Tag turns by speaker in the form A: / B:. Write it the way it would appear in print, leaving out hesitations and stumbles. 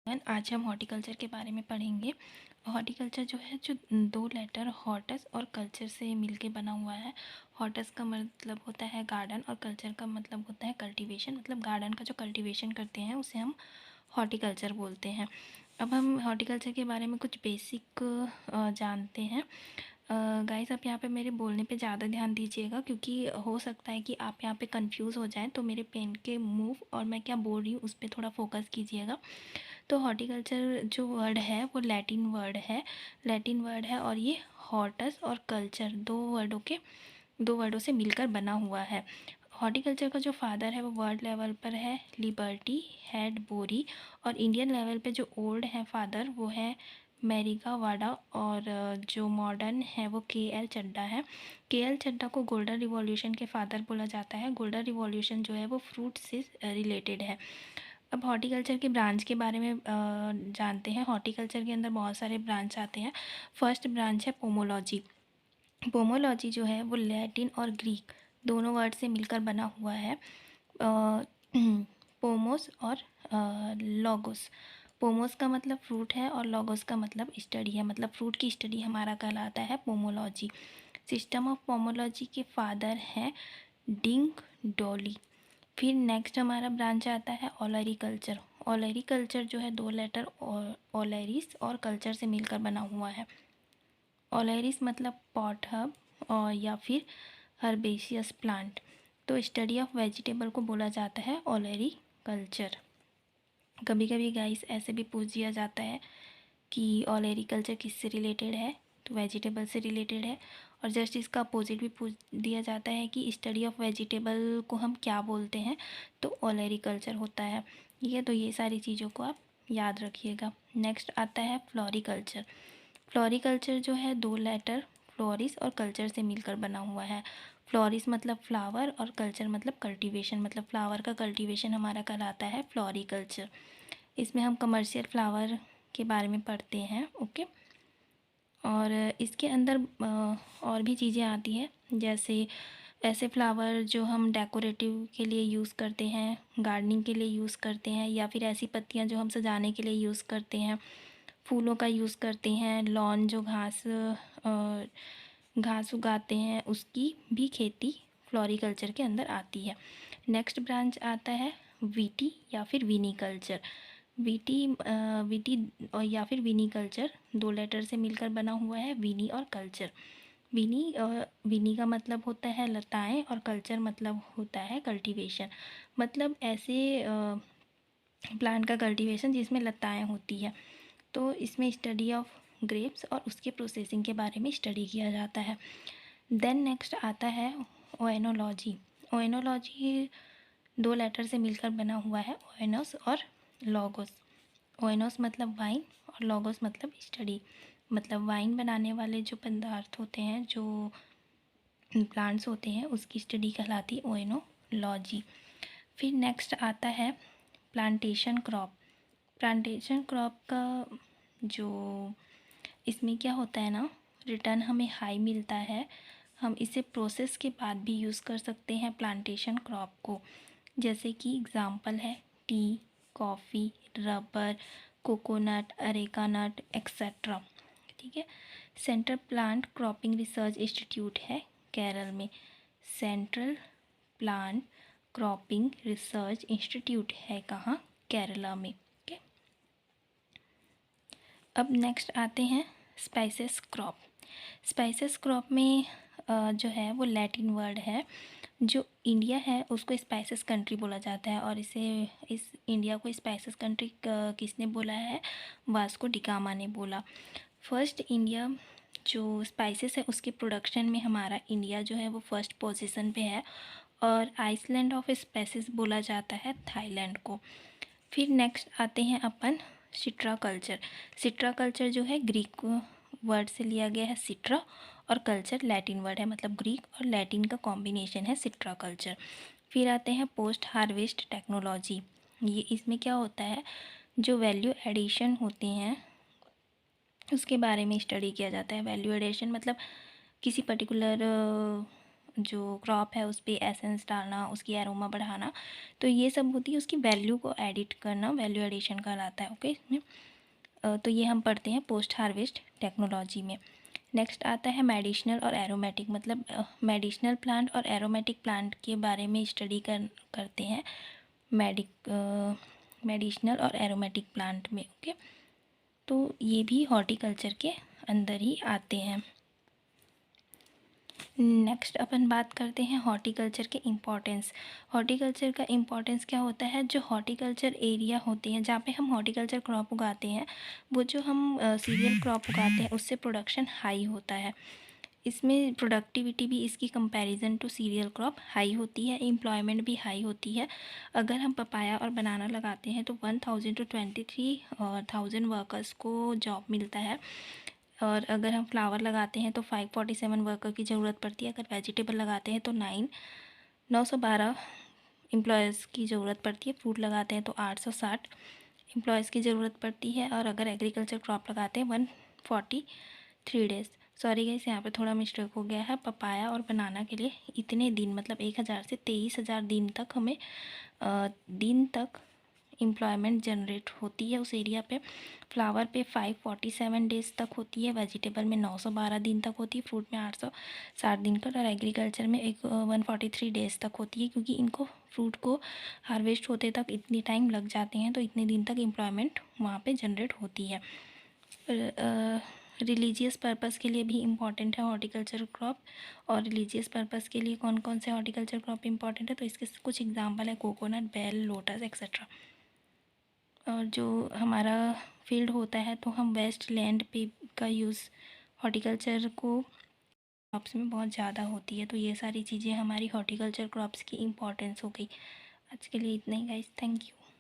A: आज हम हॉर्टिकल्चर के बारे में पढ़ेंगे। हॉर्टिकल्चर जो है जो दो लेटर हॉर्टस और कल्चर से मिलके बना हुआ है। हॉर्टस का मतलब होता है गार्डन और कल्चर का मतलब होता है कल्टीवेशन। मतलब गार्डन का जो कल्टीवेशन करते हैं उसे हम हॉर्टिकल्चर बोलते हैं। अब हम हॉर्टिकल्चर के बारे में कुछ बेसिक जानते हैं। गाइस आप यहाँ पे मेरे बोलने पे ज़्यादा ध्यान दीजिएगा, क्योंकि हो सकता है कि आप यहाँ पे कंफ्यूज हो जाएं। तो मेरे पेन के मूव और मैं क्या बोल रही हूँ उस पर थोड़ा फोकस कीजिएगा। तो हॉर्टिकल्चर जो वर्ड है वो लैटिन वर्ड है और ये हॉर्टस और कल्चर दो वर्डों से मिलकर बना हुआ है। हॉर्टिकल्चर का जो फादर है वो वर्ल्ड लेवल पर है लिबर्टी हेड बोरी, और इंडियन लेवल पे जो ओल्ड है फादर वो है मेरिका वाडा, और जो मॉडर्न है वो के.एल. चड्डा है। के.एल. चड्डा को गोल्डन रिवॉल्यूशन के फादर बोला जाता है। गोल्डन रिवॉल्यूशन जो है वो फ्रूट से रिलेटेड है। अब हॉर्टिकल्चर के ब्रांच के बारे में जानते हैं। हॉर्टिकल्चर के अंदर बहुत सारे ब्रांच आते हैं। फर्स्ट ब्रांच है पोमोलॉजी। पोमोलॉजी जो है वो लैटिन और ग्रीक दोनों वर्ड से मिलकर बना हुआ है। पोमोस और लॉगोस। पोमोस का मतलब फ्रूट है और लॉगोस का मतलब स्टडी है। मतलब फ्रूट की स्टडी हमारा कहलाता है पोमोलॉजी। सिस्टम ऑफ पोमोलॉजी के फादर हैं डिंक डॉली। फिर नेक्स्ट हमारा ब्रांच आता है ओलेरीकल्चर। ओलेरीकल्चर जो है दो लेटर ओलेरिस और कल्चर से मिलकर बना हुआ है। ओलेरिस मतलब पॉट हब और या फिर हर्बेशियस प्लांट। तो स्टडी ऑफ वेजिटेबल को बोला जाता है ओलेरीकल्चर। कभी कभी गाइस ऐसे भी पूछ दिया जाता है कि ओलेरीकल्चर किससे रिलेटेड है, तो वेजिटेबल से रिलेटेड है। और जस्ट इसका अपोजिट भी पूछ दिया जाता है कि स्टडी ऑफ वेजिटेबल को हम क्या बोलते हैं, तो ओलेरीकल्चर होता है। ठीक है, तो ये सारी चीज़ों को आप याद रखिएगा। नेक्स्ट आता है फ्लोरिकल्चर। फ्लोरिकल्चर जो है दो लेटर फ्लोरिस और कल्चर से मिलकर बना हुआ है। फ्लोरिस मतलब फ्लावर और कल्चर मतलब कल्टीवेशन। मतलब फ्लावर का कल्टीवेशन हमारा कहलाता है फ्लोरिकल्चर। इसमें हम कमर्शियल फ्लावर के बारे में पढ़ते हैं। ओके, और इसके अंदर और भी चीज़ें आती हैं, जैसे ऐसे फ्लावर जो हम डेकोरेटिव के लिए यूज़ करते हैं, गार्डनिंग के लिए यूज़ करते हैं, या फिर ऐसी पत्तियां जो हम सजाने के लिए यूज़ करते हैं, फूलों का यूज़ करते हैं। लॉन जो घास उगाते हैं उसकी भी खेती फ्लोरिकल्चर के अंदर आती है। नेक्स्ट ब्रांच आता है वीटी या फिर विनीकल्चर। वीटी और या फिर विनीकल्चर दो लेटर से मिलकर बना हुआ है, विनी और कल्चर। विनी का मतलब होता है लताएं और कल्चर मतलब होता है कल्टीवेशन। मतलब ऐसे प्लांट का कल्टीवेशन जिसमें लताएं होती है। तो इसमें स्टडी ऑफ ग्रेप्स और उसके प्रोसेसिंग के बारे में स्टडी किया जाता है। देन नेक्स्ट आता है ओएनोलॉजी। ओएनोलॉजी दो लेटर से मिलकर बना हुआ है, ओएनोस और लॉगोस। ओएनोस मतलब वाइन और लॉगोस मतलब स्टडी। मतलब वाइन बनाने वाले जो पदार्थ होते हैं, जो प्लांट्स होते हैं, उसकी स्टडी कहलाती ओएनोलॉजी। फिर नेक्स्ट आता है प्लांटेशन क्रॉप। प्लांटेशन क्रॉप का जो इसमें क्या होता है ना, रिटर्न हमें हाई मिलता है। हम इसे प्रोसेस के बाद भी यूज़ कर सकते हैं प्लांटेशन क्रॉप को। जैसे कि एग्ज़ाम्पल है tea, coffee, rubber, coconut, areca nut etcetera. ठीक है, central plant cropping research institute है केरल में। Central plant cropping research institute है कहाँ, केरला में। ओके, अब नेक्स्ट आते हैं स्पाइसेस क्रॉप। स्पाइसेस क्रॉप में जो है वो लैटिन वर्ड है। जो इंडिया है उसको स्पाइसेस कंट्री बोला जाता है, और इस इंडिया को स्पाइसेस कंट्री किसने बोला है, वास्को डिगामा ने बोला। फर्स्ट इंडिया जो स्पाइसेस है उसके प्रोडक्शन में हमारा इंडिया जो है वो फर्स्ट पोजीशन पे है, और आइसलैंड ऑफ स्पाइसेस बोला जाता है थाईलैंड को। फिर नेक्स्ट आते हैं अपन सिट्रा कल्चर। सिट्रा कल्चर जो है ग्रीक वर्ड से लिया गया है सिट्रा, और कल्चर लैटिन वर्ड है। मतलब ग्रीक और लैटिन का कॉम्बिनेशन है सिट्रा कल्चर। फिर आते हैं पोस्ट हार्वेस्ट टेक्नोलॉजी। ये इसमें क्या होता है, जो वैल्यू एडिशन होते हैं उसके बारे में स्टडी किया जाता है। वैल्यू एडिशन मतलब किसी पर्टिकुलर जो क्रॉप है उस पर एसेंस डालना, उसकी एरोमा बढ़ाना, तो ये सब होती है उसकी वैल्यू को एडिट करना, वैल्यू एडिशन कहलाता है। ओके, इसमें तो ये हम पढ़ते हैं पोस्ट हार्वेस्ट टेक्नोलॉजी में। नेक्स्ट आता है मेडिसिनल और एरोमेटिक, मतलब मेडिसिनल प्लांट और एरोमेटिक प्लांट के बारे में स्टडी करते हैं मेडिसिनल और एरोमेटिक प्लांट में। ओके, तो ये भी हॉर्टिकल्चर के अंदर ही आते हैं। नेक्स्ट अपन बात करते हैं हॉर्टिकल्चर के इम्पोर्टेंस। हॉर्टिकल्चर का इम्पोर्टेंस क्या होता है, जो हॉर्टिकल्चर एरिया होते हैं जहाँ पे हम हॉर्टिकल्चर क्रॉप उगाते हैं, वो जो हम सीरियल क्रॉप उगाते हैं उससे प्रोडक्शन हाई होता है। इसमें प्रोडक्टिविटी भी इसकी comparison to cereal crop high होती है, एम्प्लॉयमेंट भी हाई होती है। अगर हम पपाया और बनाना लगाते हैं तो 1000 to 23,000 वर्कर्स को जॉब मिलता है, और अगर हम फ्लावर लगाते हैं तो 547 वर्कर की ज़रूरत पड़ती है। अगर वेजिटेबल लगाते हैं तो 912 एम्प्लॉयज़ की ज़रूरत पड़ती है। फ्रूट लगाते हैं तो 860 एम्प्लॉयज़ की ज़रूरत पड़ती है, और अगर एग्रीकल्चर क्रॉप लगाते हैं 143 डेज़। सॉरी गाइस, यहाँ पे थोड़ा मिस्टेक हो गया है। पपाया और बनाना के लिए इतने दिन, मतलब 1000 से 23,000 दिन तक हमें एम्प्लॉयमेंट जनरेट होती है उस एरिया पे। फ्लावर पे 547 डेज़ तक होती है, वेजिटेबल में 912 दिन तक होती है, फ्रूट में 860 दिन तक, और एग्रीकल्चर में 143 डेज़ तक होती है, क्योंकि इनको फ्रूट को हार्वेस्ट होते तक इतनी टाइम लग जाते हैं, तो इतने दिन तक एम्प्लॉयमेंट वहाँ पे जनरेट होती है। रिलीजियस पर्पस के लिए भी इम्पॉर्टेंट है हॉर्टिकल्चर क्रॉप। और रिलीजियस पर्पस के लिए कौन कौन से हॉर्टिकल्चर क्रॉप इम्पॉर्टेंट है, तो इसके कुछ एग्जांपल है कोकोनट, बेल, लोटस एक्सेट्रा। और जो हमारा फील्ड होता है तो हम वेस्ट लैंड पे का यूज़ हॉर्टिकल्चर को क्रॉप्स में बहुत ज़्यादा होती है। तो ये सारी चीज़ें हमारी हॉर्टिकल्चर क्रॉप्स की इम्पोर्टेंस हो गई। आज के लिए इतना ही गाइस, थैंक यू।